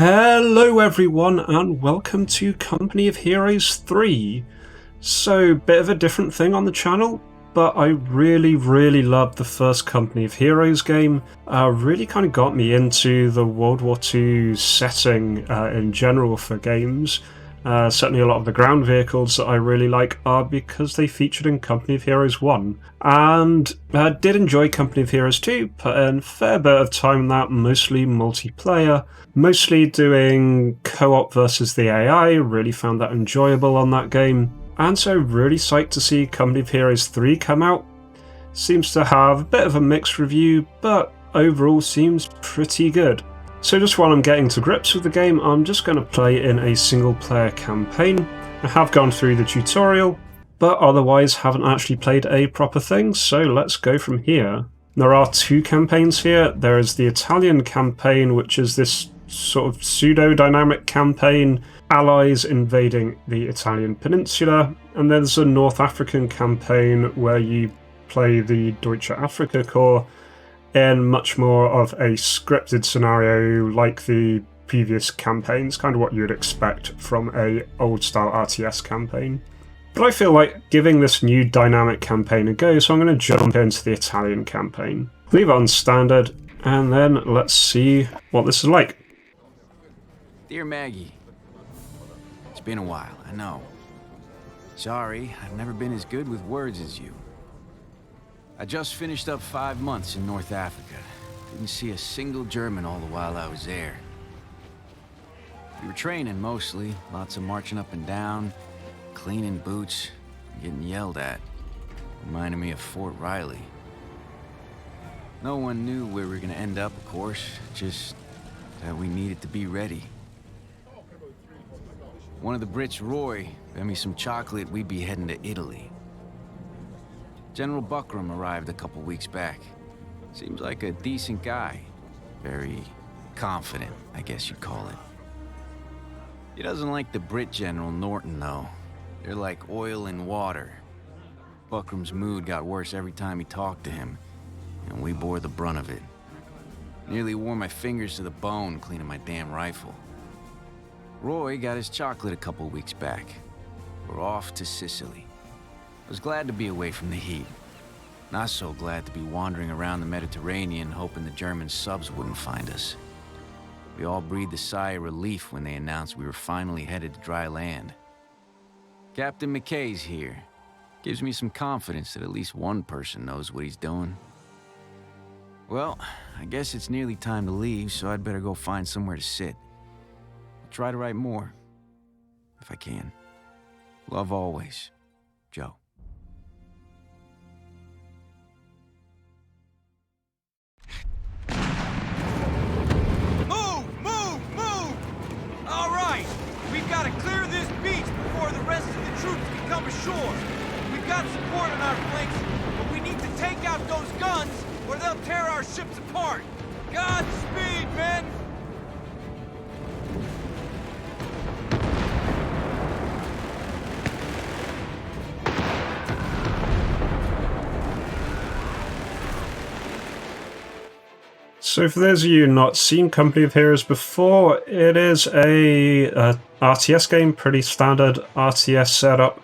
Hello everyone and welcome to Company of Heroes 3. So, bit of a different thing on the channel, but I really loved the first Company of Heroes game. Really kind of got me into the World War II setting in general for games. Certainly a lot of the ground vehicles that I really like are because they featured in Company of Heroes 1. And I did enjoy Company of Heroes 2, put in a fair bit of time in that, mostly multiplayer. Mostly doing co-op versus the AI, really found that enjoyable on that game. And so really psyched to see Company of Heroes 3 come out. Seems to have a bit of a mixed review, but overall seems pretty good. So just while I'm getting to grips with the game, I'm just going to play in a single player campaign. I have gone through the tutorial, but otherwise haven't actually played a proper thing, so let's go from here. There are two campaigns here. There is the Italian campaign, which is this sort of pseudo-dynamic campaign, allies invading the Italian peninsula, and there's a North African campaign where you play the Deutsche Afrika Korps in much more of a scripted scenario like the previous campaigns, kind of what you would expect from a old-style RTS campaign. But I feel like giving this new dynamic campaign a go, so I'm going to jump into the Italian campaign. Leave it on standard, and then let's see what this is like. Dear Maggie, it's been a while, I know. Sorry, I've never been as good with words as you. I just finished up 5 months in North Africa. Didn't see a single German all the while I was there. We were training mostly, lots of marching up and down, cleaning boots, getting yelled at. Reminded me of Fort Riley. No one knew where we were gonna end up, of course, just that we needed to be ready. One of the Brits, Roy, bet me some chocolate we'd be heading to Italy. General Buckram arrived a couple weeks back. Seems like a decent guy. Very confident, I guess you'd call it. He doesn't like the Brit General Norton, though. They're like oil and water. Buckram's mood got worse every time he talked to him, and we bore the brunt of it. Nearly wore my fingers to the bone cleaning my damn rifle. Roy got his chocolate a couple weeks back. We're off to Sicily. I was glad to be away from the heat. Not so glad to be wandering around the Mediterranean hoping the German subs wouldn't find us. We all breathed a sigh of relief when they announced we were finally headed to dry land. Captain McKay's here. Gives me some confidence that at least one person knows what he's doing. Well, I guess it's nearly time to leave, so I'd better go find somewhere to sit. I'll try to write more, if I can. Love always, Joe. We've got to clear this beach before the rest of the troops can come ashore. We've got support on our flanks, but we need to take out those guns or they'll tear our ships apart. Godspeed, men! So for those of you not seen Company of Heroes before, it is a RTS game, pretty standard RTS setup.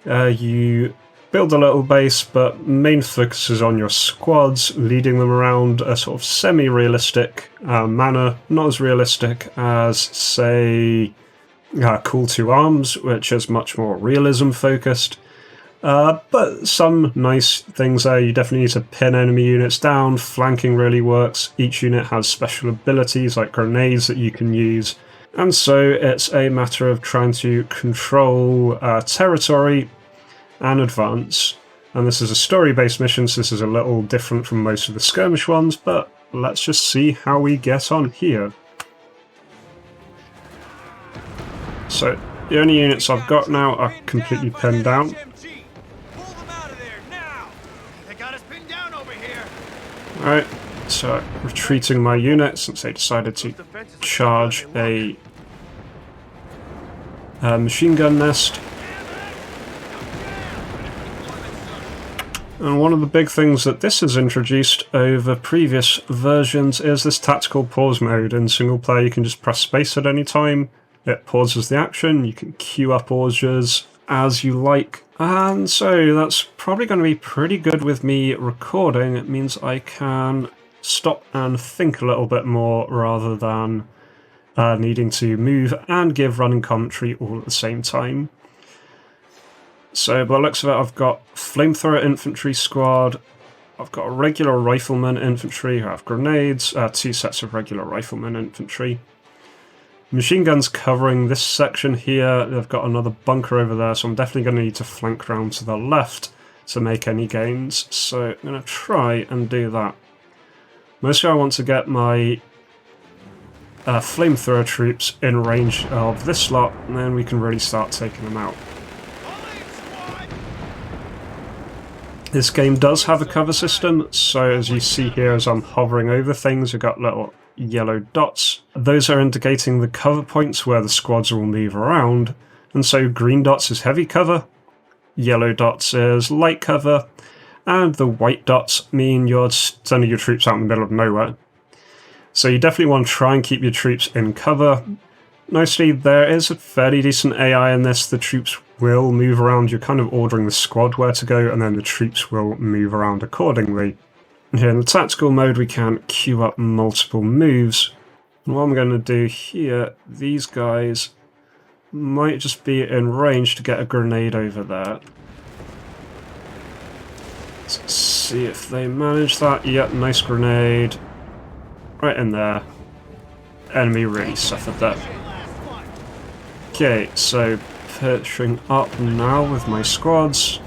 You build a little base, but main focus is on your squads, leading them around a sort of semi-realistic manner, not as realistic as, say, Call to Arms, which is much more realism focused. But some nice things there. You definitely need to pin enemy units down. Flanking really works. Each unit has special abilities like grenades that you can use. And so it's a matter of trying to control territory and advance. And this is a story-based mission, so this is a little different from most of the skirmish ones, but let's just see how we get on here. So the only units I've got now are completely pinned down. Alright, so retreating my unit since they decided to charge a machine gun nest. And one of the big things that this has introduced over previous versions is this tactical pause mode. In single player you can just press space at any time, it pauses the action, you can queue up orders as you like. And so that's probably going to be pretty good with me recording. It means I can stop and think a little bit more rather than needing to move and give running commentary all at the same time. So by the looks of it, I've got flamethrower infantry squad, I've got a regular rifleman infantry who have grenades, 2 sets of regular rifleman infantry. Machine guns covering this section here, they've got another bunker over there, so I'm definitely going to need to flank round to the left to make any gains. So I'm going to try and do that. Mostly I want to get my flamethrower troops in range of this lot, and then we can really start taking them out. This game does have a cover system, so as you see here as I'm hovering over things, you've got little yellow dots. Those are indicating the cover points where the squads will move around, and so green dots is heavy cover, yellow dots is light cover, and the white dots mean you're sending your troops out in the middle of nowhere. So you definitely want to try and keep your troops in cover. Mostly there is a fairly decent AI in this, the troops will move around, you're kind of ordering the squad where to go and then the troops will move around accordingly. And here in the tactical mode we can queue up multiple moves. And what I'm going to do here, these guys might just be in range to get a grenade over there. Let's see if they manage that. Yep, nice grenade. Right in there. Enemy really suffered that. Okay, so pitching up now with my squads.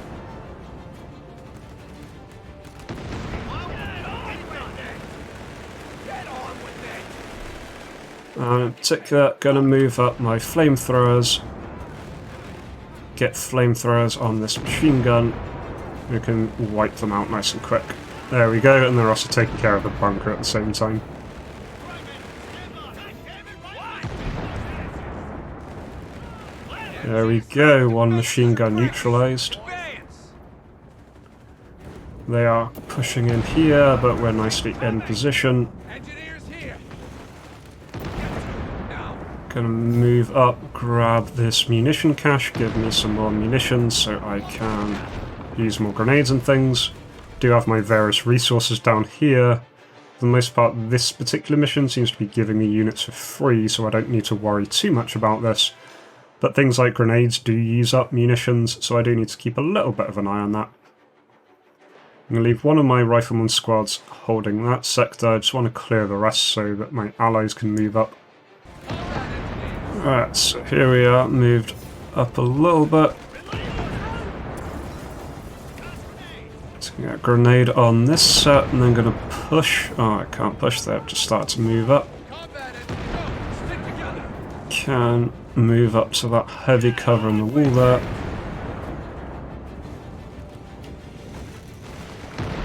And in particular, going to move up my flamethrowers. Get flamethrowers on this machine gun. We can wipe them out nice and quick. There we go, and they're also taking care of the bunker at the same time. There we go, one machine gun neutralized. They are pushing in here, but we're nicely in position. Gonna move up, grab this munition cache, give me some more munitions so I can use more grenades and things. Do have my various resources down here. For the most part, this particular mission seems to be giving me units for free, so I don't need to worry too much about this. But things like grenades do use up munitions, so I do need to keep a little bit of an eye on that. I'm going to leave one of my rifleman squads holding that sector. I just want to clear the rest so that my allies can move up. Alright, so here we are, moved up a little bit. So get a grenade on this set, and then going to push. Oh, I can't push there, just start to move up. Can move up to that heavy cover in the wall there.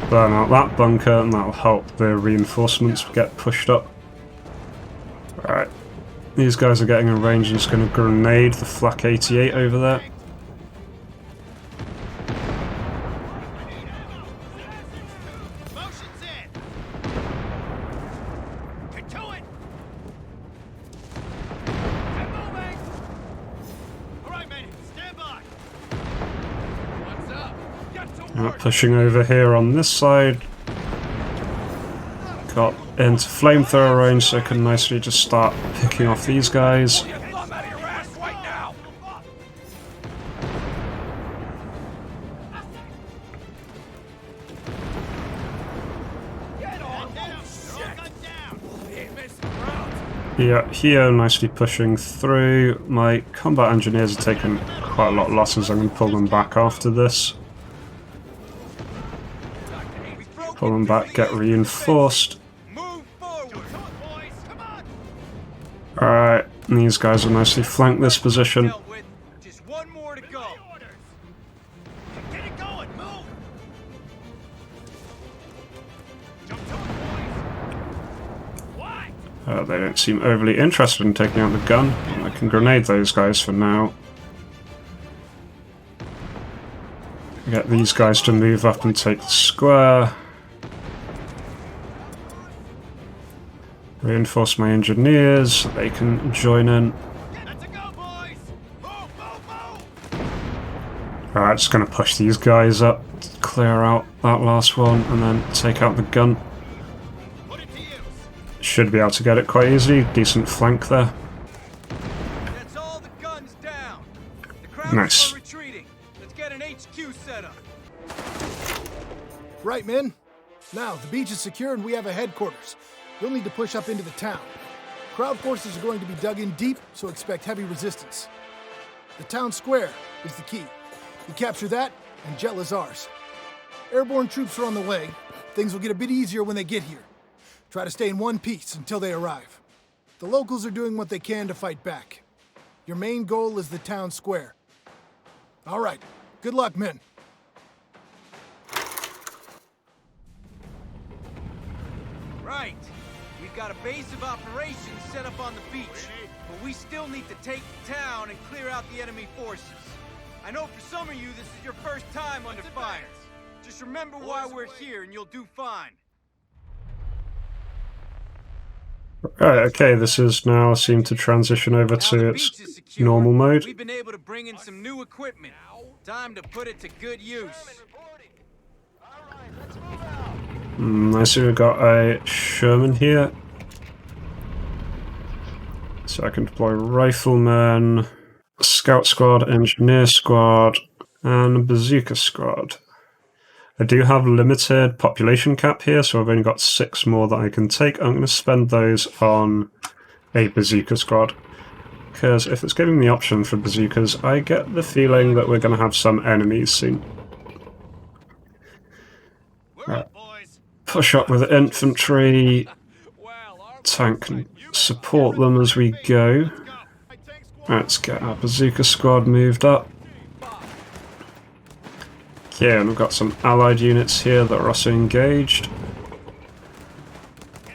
Burn out that bunker, and that'll help the reinforcements get pushed up. Alright. These guys are getting in range and just going to grenade the Flak 88 over there. Pushing over here on this side. Got into flamethrower range, so I can nicely just start picking off these guys. Yeah, here nicely pushing through. My combat engineers are taking quite a lot of losses. I'm going to pull them back after this. Pull them back, get reinforced. Alright, these guys will nicely flank this position. They don't seem overly interested in taking out the gun. I can grenade those guys for now. Get these guys to move up and take the square. Reinforce my engineers so they can join in. Alright, just going to push these guys up, clear out that last one, and then take out the gun. Should be able to get it quite easily. Decent flank there. That's all the guns down. The crowds Nice. are retreating. Let's get an HQ set up. Right, men. Now, the beach is secure and we have a headquarters. You'll need to push up into the town. Crowd forces are going to be dug in deep, so expect heavy resistance. The town square is the key. You capture that, and Jet is ours. Airborne troops are on the way. Things will get a bit easier when they get here. Try to stay in one piece until they arrive. The locals are doing what they can to fight back. Your main goal is the town square. All right. Good luck, men. Right. We've got a base of operations set up on the beach, but we still need to take the town and clear out the enemy forces. I know for some of you this is your first time under fire. Just remember why we're here and you'll do fine. Right, okay, this is now seemed to transition over Now to the its beach is secure. normal mode. We've been able to bring in some new equipment. Time to put it to good use. I see we've got a Sherman here. So I can deploy riflemen, scout squad, engineer squad, and bazooka squad. I do have limited population cap here, so I've only got 6 more that I can take. I'm going to spend those on a bazooka squad. Because if it's giving me the option for bazookas, I get the feeling that we're going to have some enemies soon. Right. Push up with infantry. Tank can support them as we go. Let's get our bazooka squad moved up. Okay, and we've got some allied units here that are also engaged.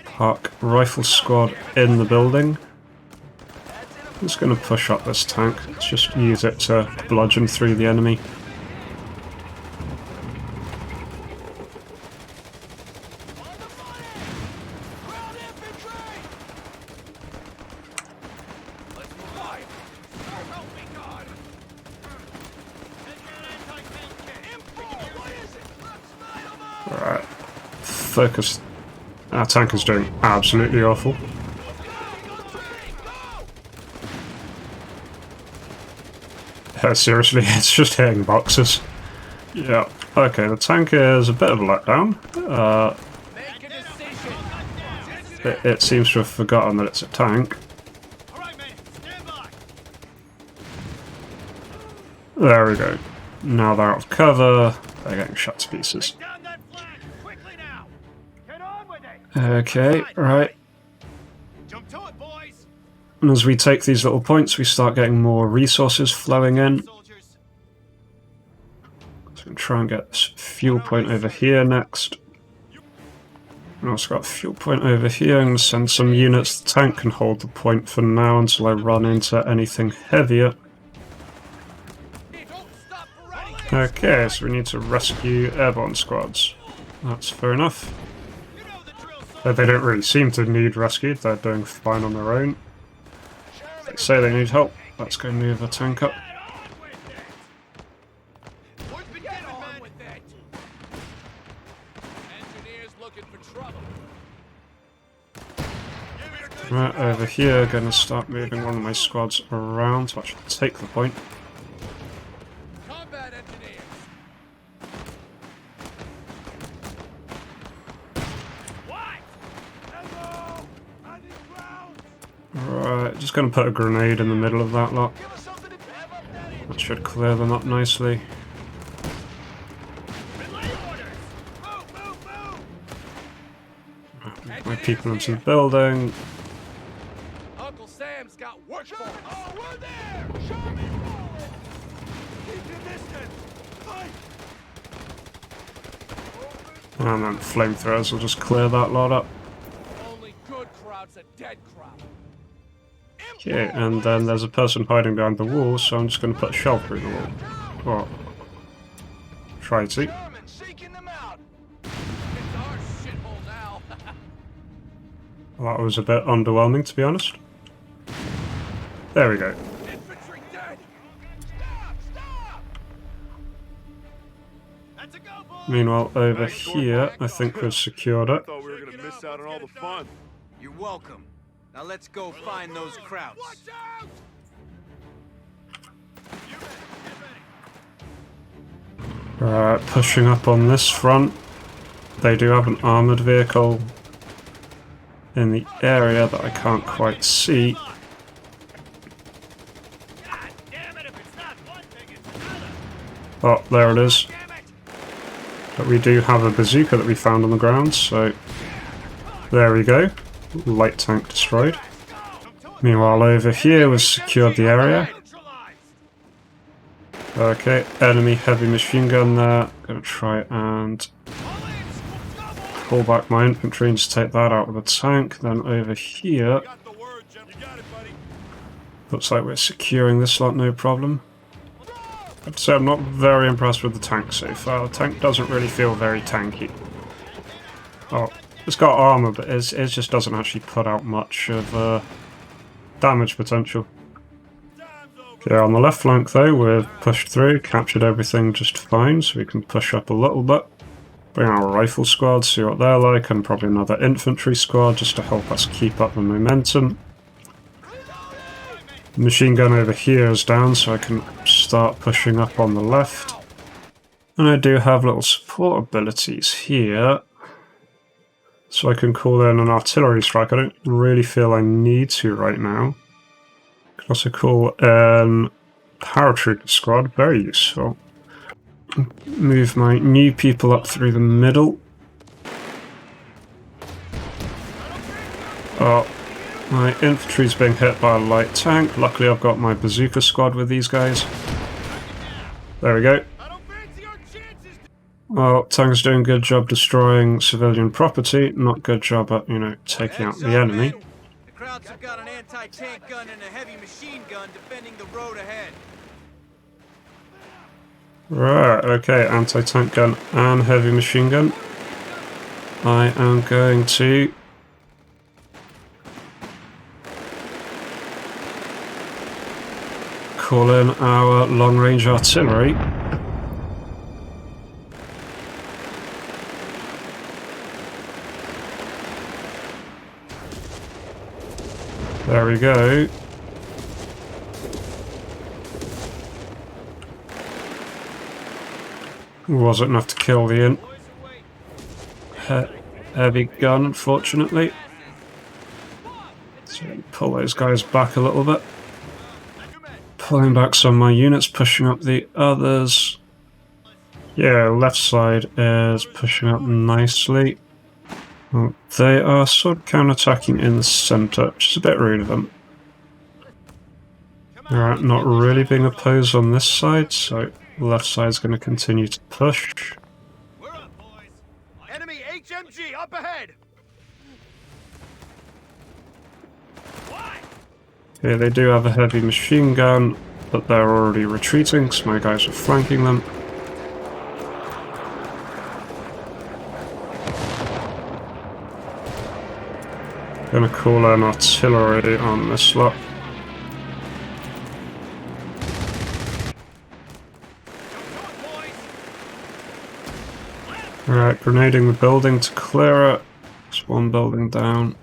Park rifle squad in the building. I'm just going to push up this tank. Let's just use it to bludgeon through the enemy. Alright. Focus. Our tank is doing absolutely awful. Seriously, it's just hitting boxes. Yeah. Okay, the tank is a bit of a letdown. It seems to have forgotten that it's a tank. There we go. Now they're out of cover. They're getting shot to pieces. Okay, right. And as we take these little points, we start getting more resources flowing in. So I'm going to try and get this fuel point over here next. And also got a fuel point over here. I'm going to send some units. The tank can hold the point for now until I run into anything heavier. Okay, so we need to rescue airborne squads. That's fair enough. They don't really seem to need rescued. They're doing fine on their own. They say they need help. Let's go move a tank up. Right, over here, gonna start moving one of my squads around to actually take the point. Right, just gonna put a grenade in the middle of that lot. That should clear them up nicely. Right, my people into the building. Uncle Sam's got work for us. Oh, we're there! Show me forward! Keep your distance! Fight! And then flamethrowers will just clear that lot up. Only good crowd's a dead crowd. Okay, and then there's a person hiding behind the wall, so I'm just going to put a shell through the wall. Or Try to. Germans seeking them out. It's our shithole now. Well, that was a bit underwhelming, to be honest. There we go. Infantry dead. Stop! Stop! That's a go, boys. Meanwhile, over here, I think we've secured it. Thought we were gonna miss out on all the fun. You're welcome. Now let's go find those Krauts. Watch out! Pushing up on this front. They do have an armoured vehicle in the area that I can't quite see. God damn it, if it's not one thing, it's another. Oh, there it is. Damn it! But we do have a bazooka that we found on the ground, so there we go. Light tank destroyed. Meanwhile, over here we've secured the area. Okay, enemy heavy machine gun there. Gonna try and pull back my infantry and just take that out with a tank. Then over here, looks like we're securing this lot no problem. I'd say I'm not very impressed with the tank so far. The tank doesn't really feel very tanky. Oh, it's got armor, but it just doesn't actually put out much of damage potential. Okay, on the left flank though, we've pushed through, captured everything just fine, so we can push up a little bit. Bring our rifle squad, see what they're like, and probably another infantry squad just to help us keep up the momentum. Machine gun over here is down, so I can start pushing up on the left. And I do have little support abilities here, so I can call in an artillery strike. I don't really feel I need to right now. I can also call in paratrooper squad, very useful. Move my new people up through the middle. Oh, my infantry's being hit by a light tank. Luckily I've got my bazooka squad with these guys. There we go. Well, tank's doing a good job destroying civilian property, not good job at, you know, taking out the enemy. The Krauts have got an anti-tank gun and a heavy machine gun defending the road ahead. Right, okay, anti-tank gun and heavy machine gun. I am going to call in our long-range artillery. There we go. Wasn't enough to kill the heavy gun, unfortunately. So pull those guys back a little bit. Pulling back some of my units, pushing up the others. Yeah, left side is pushing up nicely. Well, they are sort of counter-attacking in the centre, which is a bit rude of them. Alright, not really being opposed on this side, so left side's going to continue to push. We're up, boys. Enemy HMG up ahead. Okay, they do have a heavy machine gun, but they're already retreating, so my guys are flanking them. Gonna call in artillery on this lot. Alright, grenading the building to clear it. There's one building down.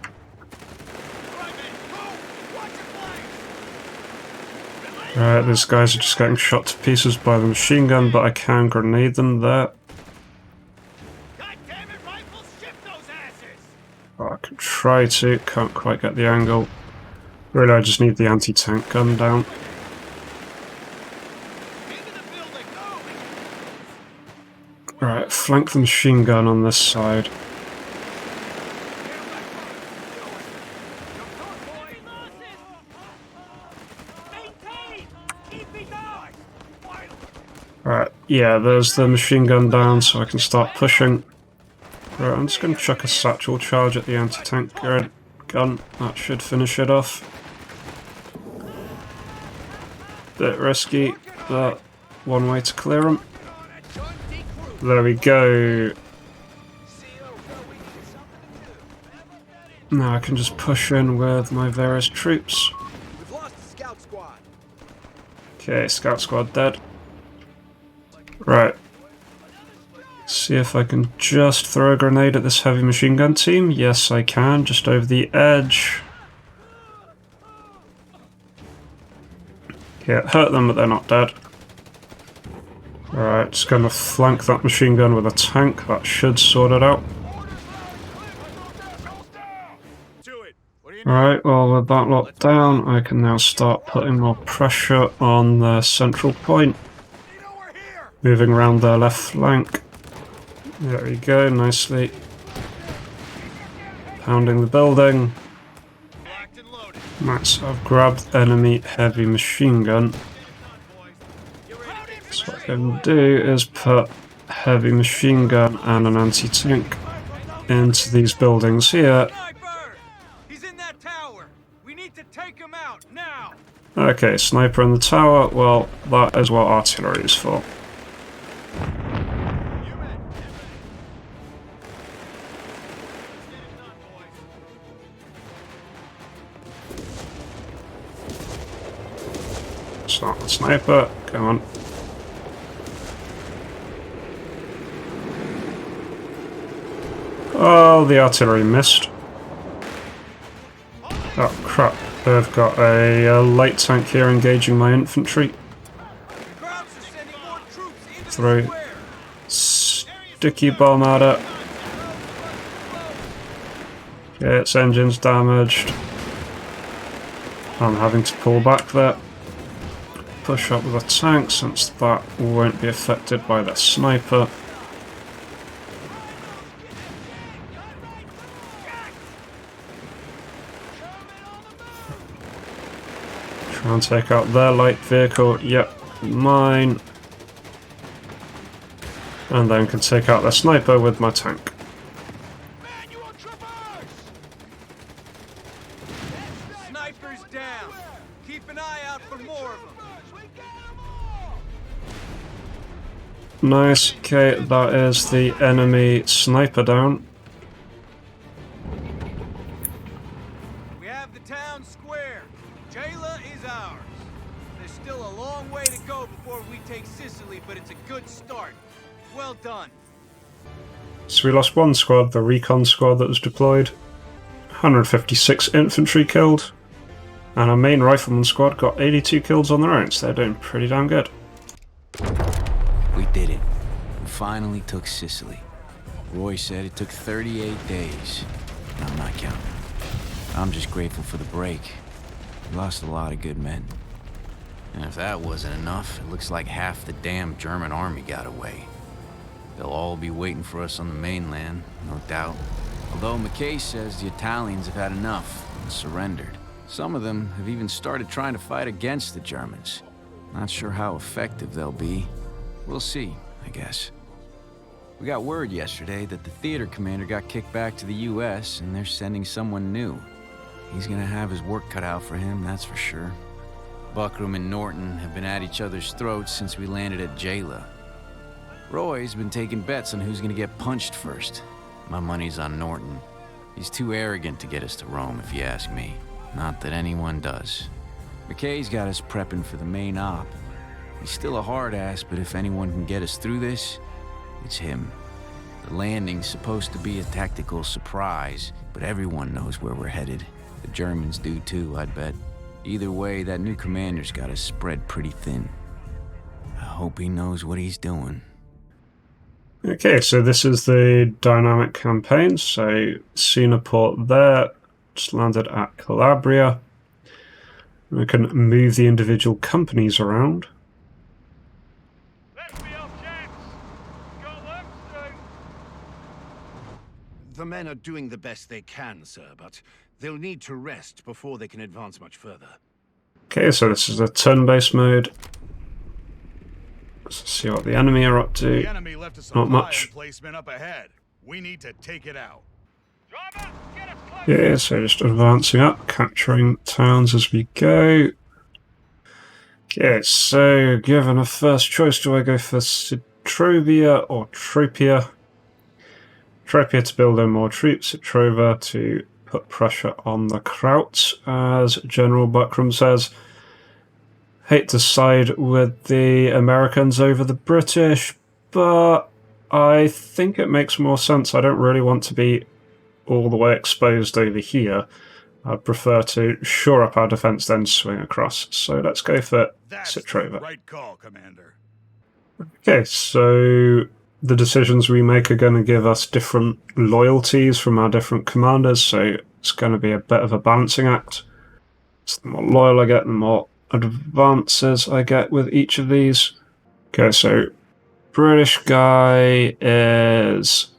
Alright, these guys are just getting shot to pieces by the machine gun, but I can grenade them there. Oh, I can try to, can't quite get the angle. Really, I just need the anti-tank gun down. Right, flank the machine gun on this side. Right, yeah, there's the machine gun down, so I can start pushing. Right, I'm just going to chuck a satchel charge at the anti-tank gun. That should finish it off. Bit risky, but one way to clear them. There we go. Now I can just push in with my various troops. We've lost the scout squad. Okay, scout squad dead. Right. See if I can just throw a grenade at this heavy machine gun team. Yes, I can, just over the edge. Yeah, it hurt them, but they're not dead. Alright, just gonna flank that machine gun with a tank. That should sort it out. Alright, well with that locked down, I can now start putting more pressure on the central point. Moving around their left flank. There we go, nicely. Pounding the building. Nice, I've grabbed enemy heavy machine gun. So what I can do is put heavy machine gun and an anti-tank into these buildings here. Sniper! He's in that tower. We need to take him out now. Okay, sniper in the tower. Well, that is what artillery is for. It's not the sniper. Come on. Oh, the artillery missed. Oh crap, they've got a light tank here engaging my infantry. Throw sticky bomb at it. Okay, its engine's damaged. I'm having to pull back there. Push up with a tank since that won't be affected by the sniper. Try and take out their light vehicle. Yep, mine. And then can take out their sniper with my tank. Snipers down. Keep an eye out for more of them. Nice, okay, that is the enemy sniper down. We have the town square. Jayla is ours. There's still a long way to go before we take Sicily, but it's a good start. Well done. So we lost one squad, the recon squad that was deployed. 156 infantry killed. And our main rifleman squad got 82 kills on their own, so they're doing pretty damn good. We did it. We finally took Sicily. Roy said it took 38 days. And I'm not counting. I'm just grateful for the break. We lost a lot of good men. And if that wasn't enough, it looks like half the damn German army got away. They'll all be waiting for us on the mainland, no doubt. Although McKay says the Italians have had enough and surrendered. Some of them have even started trying to fight against the Germans. Not sure how effective they'll be. We'll see, I guess. We got word yesterday that the theater commander got kicked back to the US and they're sending someone new. He's gonna have his work cut out for him, that's for sure. Buckram and Norton have been at each other's throats since we landed at Jayla. Roy's been taking bets on who's gonna get punched first. My money's on Norton. He's too arrogant to get us to Rome, if you ask me. Not that anyone does. McKay's got us prepping for the main op. He's still a hard ass, but if anyone can get us through this, it's him. The landing's supposed to be a tactical surprise, but everyone knows where we're headed. The Germans do too, I'd bet. Either way, that new commander's got us spread pretty thin. I hope he knows what he's doing. Okay, so this is the dynamic campaign. So, Sina port there, just landed at Calabria. We can move the individual companies around. The men are doing the best they can, sir, but they'll need to rest before they can advance much further. Okay, so this is a turn-based mode. Let's see what the enemy are up to. The enemy left a Not much. emplacement up ahead. We need to take it out. Yeah, so just advancing up, capturing towns as we go. Okay, so given a first choice, do I go for Trovia or Tropia. Tropia to build in more troops, Trova to put pressure on the Krauts, as General Buckram says. Hate to side with the Americans over the British, but I think it makes more sense. I don't really want to be all the way exposed over here. I'd prefer to shore up our defense, then swing across. So let's go for That's the Citrova. right call, Commander. Okay, so the decisions we make are going to give us different loyalties from our different commanders, so it's going to be a bit of a balancing act. So the more loyal I get, the more advances I get with each of these. Okay, so British guy is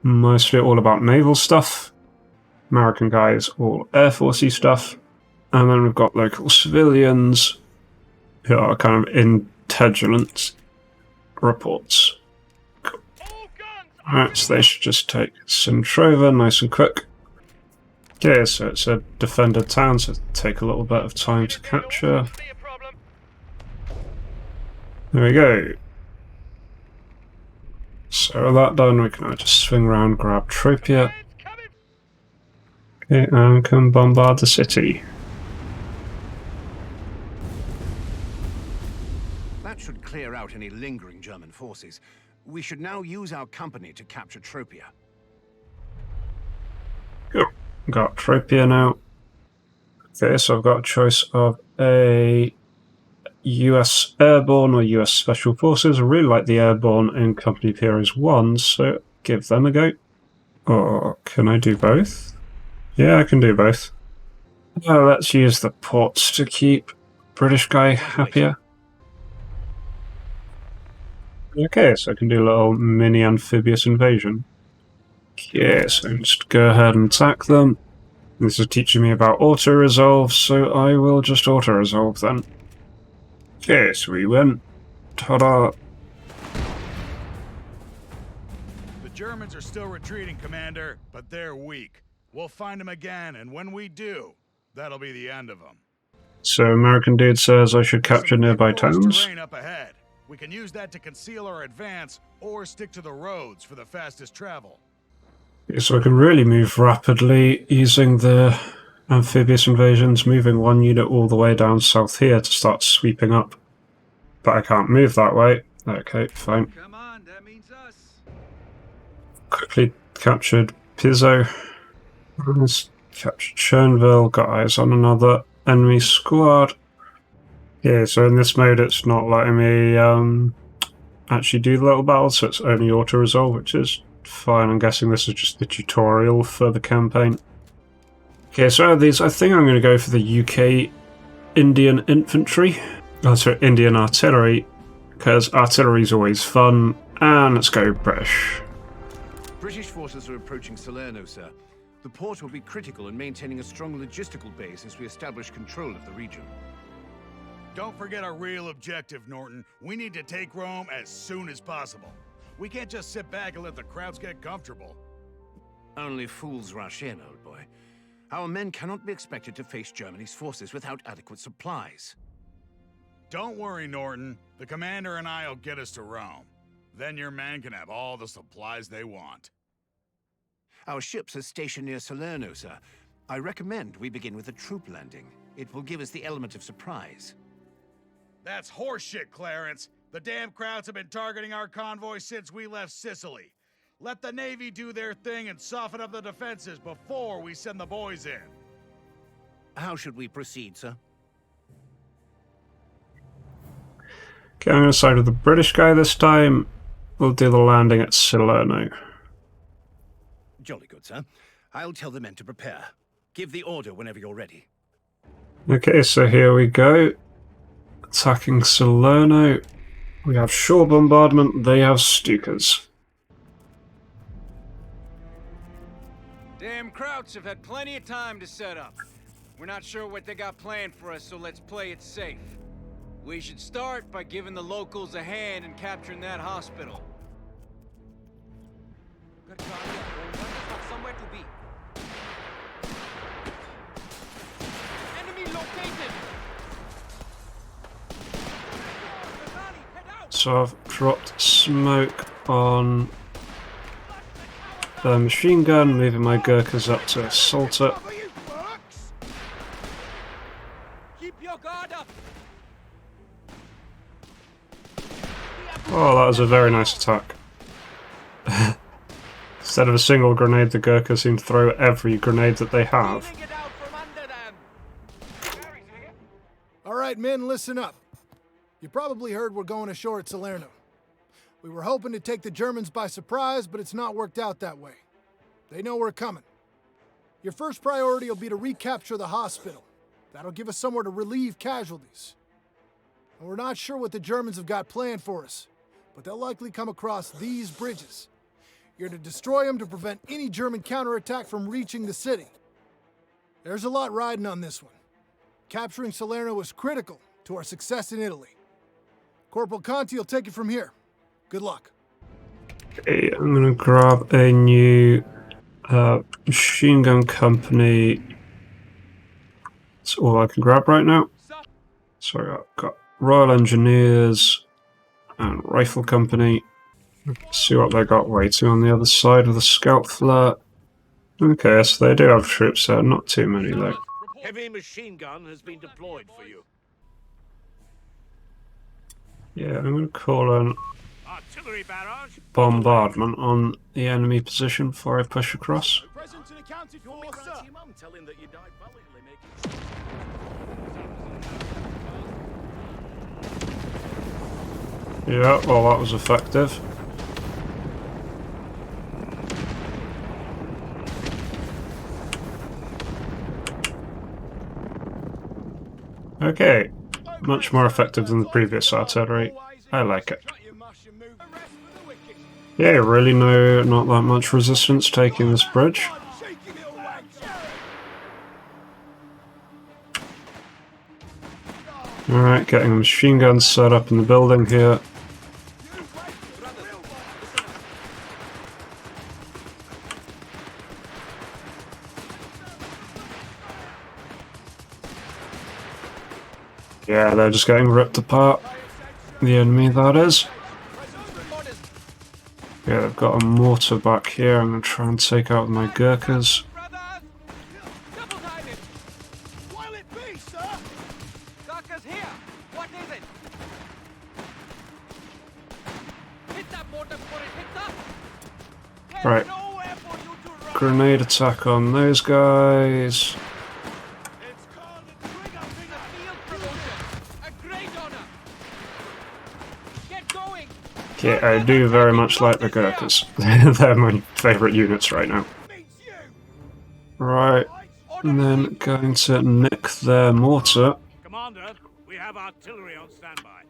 mostly all about naval stuff. American guy is all Air Forcey stuff. And then we've got local civilians who are kind of intelligence reports. Cool. Alright, so they should just take Centrova nice and quick. Okay, so it's a defended town, so it'll take a little bit of time to capture. There we go. So with that done, we can now just swing around, grab Tropia. Okay, and can bombard the city. That should clear out any lingering German forces. We should now use our company to capture Tropia. Cool. Got Tropia now. Okay, so I've got a choice of a US Airborne or US Special Forces. I really like the Airborne in Company of Heroes 1, so give them a go. Or can I do both? Yeah, I can do both. Let's use the ports to keep British guy happier. Okay, so I can do a little mini amphibious invasion. Okay, so just go ahead and attack them. This is teaching me about auto-resolve, so I will just auto-resolve then. Okay, so we win. Ta-da! The Germans are still retreating, Commander, but they're weak. We'll find them again, and when we do, that'll be the end of them. So American dude says I should capture Some nearby thick forest towns. terrain up ahead. We can use that to conceal our advance, or stick to the roads for the fastest travel. So I can really move rapidly using the amphibious invasions, moving one unit all the way down south here to start sweeping up. But I can't move that way. Okay, fine. Come on, that means us. Quickly captured Pizzo. Captured Chernville, got eyes on another enemy squad. Yeah, so in this mode it's not letting me actually do the little battle, so it's only auto-resolve, which is fine. I'm guessing this is just the tutorial for the campaign. Okay, so out of these, I think I'm going to go for the UK Indian Infantry. Oh, sorry, Indian Artillery, because artillery is always fun, and let's go British. British forces are approaching Salerno, sir. The port will be critical in maintaining a strong logistical base as we establish control of the region. Don't forget our real objective, Norton. We need to take Rome as soon as possible. We can't just sit back and let the crowds get comfortable. Only fools rush in, old boy. Our men cannot be expected to face Germany's forces without adequate supplies. Don't worry, Norton. The commander and I'll get us to Rome. Then your men can have all the supplies they want. Our ships are stationed near Salerno, sir. I recommend we begin with a troop landing. It will give us the element of surprise. That's horseshit, Clarence. The damn crowds have been targeting our convoy since we left Sicily. Let the Navy do their thing and soften up the defenses before we send the boys in. How should we proceed, sir? Okay, I'm going to side with the British guy this time. We'll do the landing at Salerno. Jolly good, sir. I'll tell the men to prepare. Give the order whenever you're ready. Okay, so here we go. Attacking Salerno. We have shore bombardment, they have Stukas. Damn Krauts have had plenty of time to set up. We're not sure what they got planned for us, so let's play it safe. We should start by giving the locals a hand in capturing that hospital. Good job. Got somewhere to be. Enemy located. So I've dropped smoke on the machine gun, moving my Gurkhas up to assault it. Cover, you fucks! Keep your guard up! Oh, that was a very nice attack. Instead of a single grenade, the Gurkhas seem to throw every grenade that they have. Stealing it out from under them. All right, men, listen up. You probably heard we're going ashore at Salerno. We were hoping to take the Germans by surprise, but it's not worked out that way. They know we're coming. Your first priority will be to recapture the hospital. That'll give us somewhere to relieve casualties. And we're not sure what the Germans have got planned for us, but they'll likely come across these bridges. You're to destroy them to prevent any German counterattack from reaching the city. There's a lot riding on this one. Capturing Salerno is critical to our success in Italy. Corporal Conti will take it from here. Good luck. Okay, I'm gonna grab a new machine gun company. That's all I can grab right now. So I've got Royal Engineers and Rifle Company. Let's see what they got waiting on the other side of the scout flare. Okay, so they do have troops there, not too many though. Heavy machine gun has been deployed for you. Yeah, I'm gonna call an Artillery barrage. bombardment on the enemy position before I push across. Present and accounted for, sir. Tell him that you died valiantly, making Yeah, well that was effective. Okay, much more effective than the previous artillery. I like it. Yeah, really not that much resistance taking this bridge. Alright, getting a machine gun set up in the building here. Yeah, they're just getting ripped apart. The enemy, that is. Yeah, they've got a mortar back here. I'm going to try and take out my Gurkhas. Brothers! Double time it! While it be, sir! Gurkhas here! What is it? Hit that mortar before it hits up! There's Right. nowhere for you to run! Grenade attack on those guys. It's called a trigger finger field promotion! A great honor! Get going! Yeah, I do very much like the Gurkhas. They're my favourite units right now. Meets you! Right, and then going to nick their mortar. Commander, we have artillery on standby.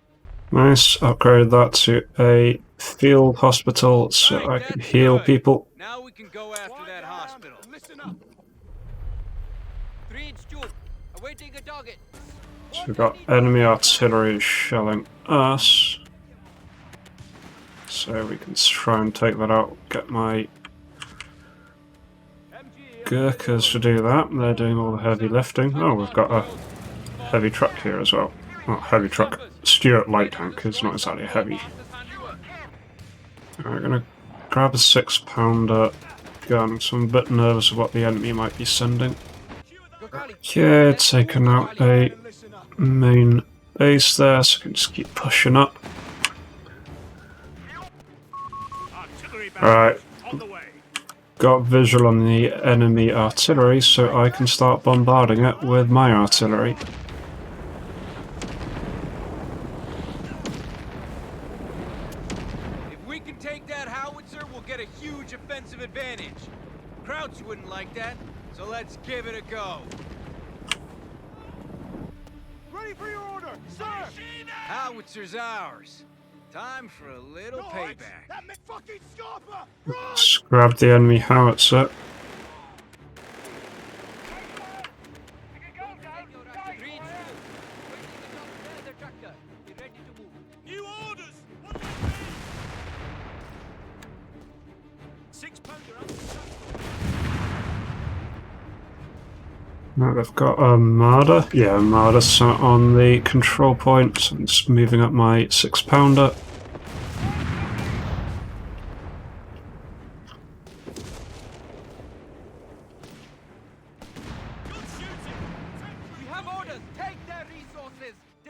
Nice, upgrade that to a field hospital so I can heal people. Now we can go after that hospital. Listen up. 3-inch tube. Awaiting a target. So we've got enemy artillery shelling us. So we can try and take that out, get my Gurkhas to do that. They're doing all the heavy lifting. Oh, we've got a heavy truck here as well. Not heavy truck. Stuart light tank is not exactly heavy. Alright, I'm gonna grab a 6-pounder gun, so I'm a bit nervous of what the enemy might be sending. Okay, taking out a main base there, so I can just keep pushing up. Artillery Alright, barrage on the way. got visual on the enemy artillery, so I can start bombarding it with my artillery. If we can take that howitzer, we'll get a huge offensive advantage. Krauts wouldn't like that, so let's give it a go. Ready for your order, sir! Howitzer's ours. Time for a little payback. That fucking scalper! Just grab the enemy howitzer. New orders! What is this? 6-pounder up. Now they've got a Marder. Yeah, Marder sat on the control point, so I'm just moving up my 6-pounder.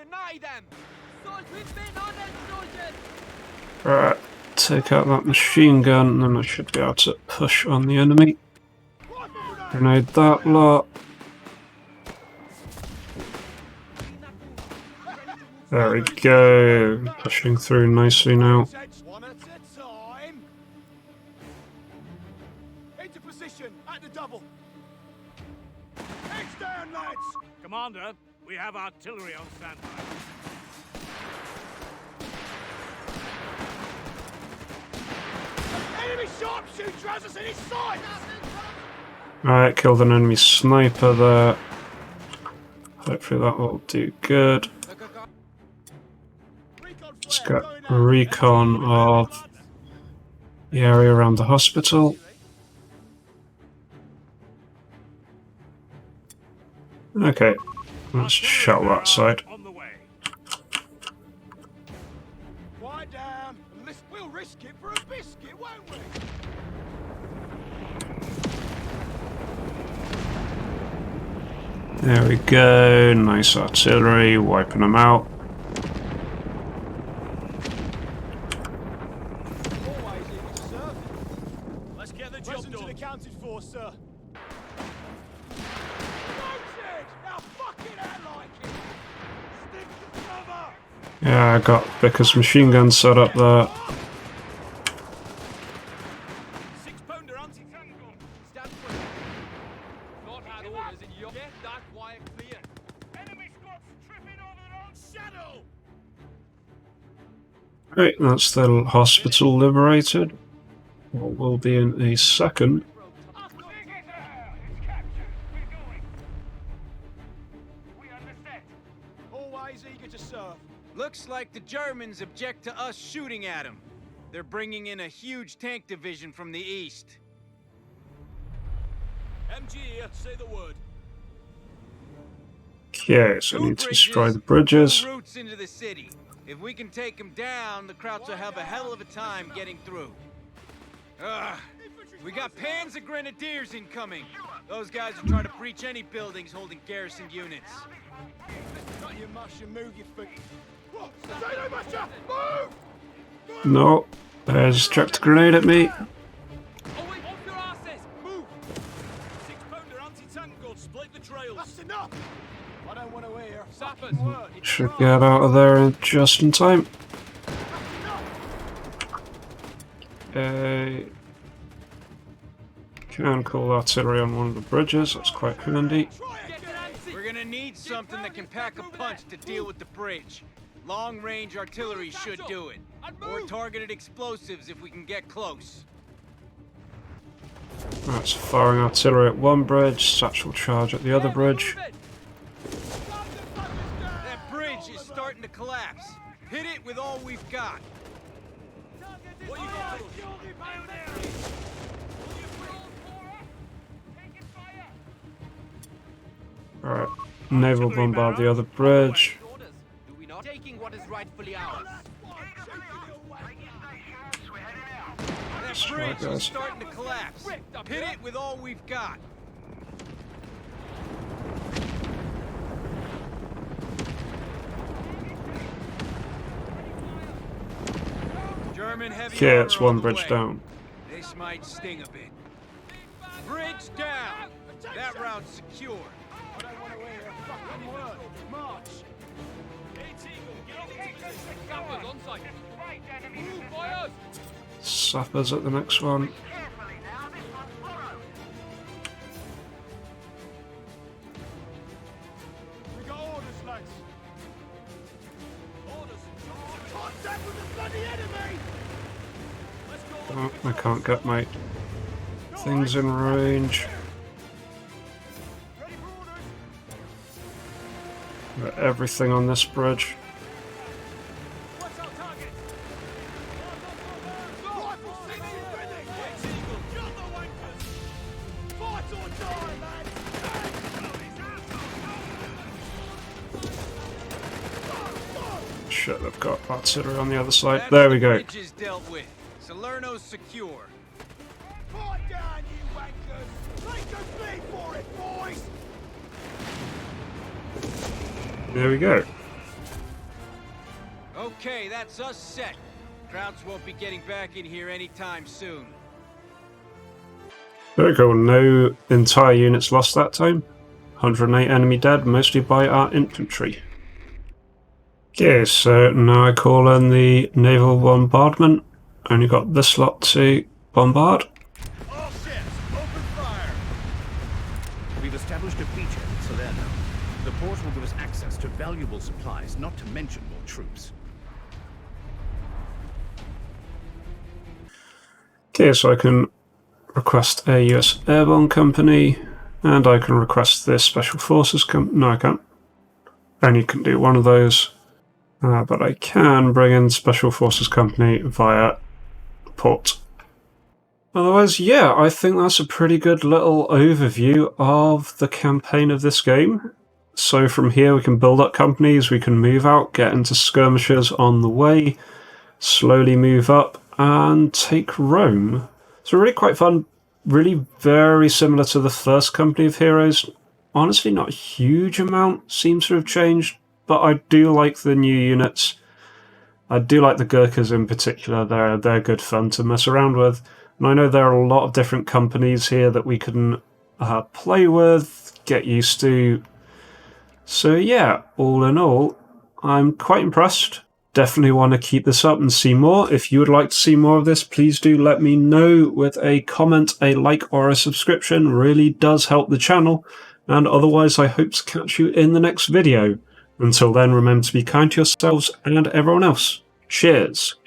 Deny them! Swords with men on them, soldiers! Right, take out that machine gun, and then I should be able to push on the enemy. Grenade that lot. There we go. Pushing through nicely now. One at a time! Into position, at the double! Heads down, lads! Commander, we have artillery on standby. Enemy sharpshooter has us in his sights! Alright, killed an enemy sniper there. Hopefully that will do good. Let's get recon of the area around the hospital. Okay, let's shell that side. On the way. Quiet down, and we'll risk it for a biscuit, won't we? There we go, nice artillery, wiping them out. Always eager to serve. Let's get the job Present done. and accounted for, sir. Noted! Now fucking out like it! Stick to cover! Yeah, I got Vickers machine gun set up there. 6-pounder anti-tank gun. Stand free. God had orders in your... Get that wire clear. Enemy squads tripping over their own shadow. Right, that's the hospital liberated. What will be in a second. It's captured. We're going. We understand. Always eager to serve. Looks like the Germans object to us shooting at them. They're bringing in a huge tank division from the east. MG here, say the word. Okay, so I need to destroy the bridges. Two routes into the city. If we can take them down, the Krauts will have a hell of a time getting through. We got Panzer Grenadiers incoming. Those guys will try to breach any buildings holding garrison units. Cut your mush and move your feet. Say no, Musher! Move! No, there's a chucked a grenade at me. Oh, wait, off your asses! Move! 6-pounder anti-tank gun. Split the trails. That's enough! I don't want to hear. Sappers. Word. Should get out of there just in time. Can call artillery on one of the bridges, that's quite handy. We're gonna need something that can pack a punch to deal with the bridge. Long-range artillery should do it. Or targeted explosives if we can get close. That's firing artillery at one bridge, satchel charge at the other bridge. That bridge is starting to collapse. Hit it with all we've got. What you got for us? Alright, naval bombard the other bridge. Do we not? Taking what is rightfully ours. That bridge is starting to collapse. Hit it with all we've got. German heavy Okay, armor it's on one the bridge way. down. This might sting a bit. Bridge down. That route's secure. I don't want to hear a fucking word. March! Sappers on site. Move, boys! Sappers at the next one. We got orders, lads. Orders. Contact with the bloody enemy! Oh, I can't get my things in range. Ready for orders? Got everything on this bridge. What's our target? Rifle six is ready! Got the wankers! Fight or die, lads! Shit, I've got artillery on the other side. That's There the we go. bridge is dealt with. Salerno's secure. Fight down, you wankers! Make us bleed for it, boys! There we go. Okay, that's us set. Krauts won't be getting back in here anytime soon. Very cool, no entire units lost that time. 108 enemy dead, mostly by our infantry. Okay, so now I call in the naval bombardment. Only got this lot to bombard. All ships, open fire! We've established a beachhead at Salerno. The port will give us access to valuable supplies, not to mention more troops. Okay, so I can request a US airborne company, and I can request this special forces company. No, I can't. Only can do one of those, but I can bring in special forces company via port. Otherwise, yeah, I think that's a pretty good little overview of the campaign of this game. So from here we can build up companies, we can move out, get into skirmishes on the way, slowly move up, and take Rome. So really quite fun, really very similar to the first Company of Heroes. Honestly, not a huge amount seems to have changed, but I do like the new units. I do like the Gurkhas in particular, they're good fun to mess around with. And I know there are a lot of different companies here that we can play with, get used to. So yeah, all in all, I'm quite impressed. Definitely want to keep this up and see more. If you would like to see more of this, please do let me know with a comment, a like, or a subscription. Really does help the channel. And otherwise, I hope to catch you in the next video. Until then, remember to be kind to yourselves and everyone else. Cheers!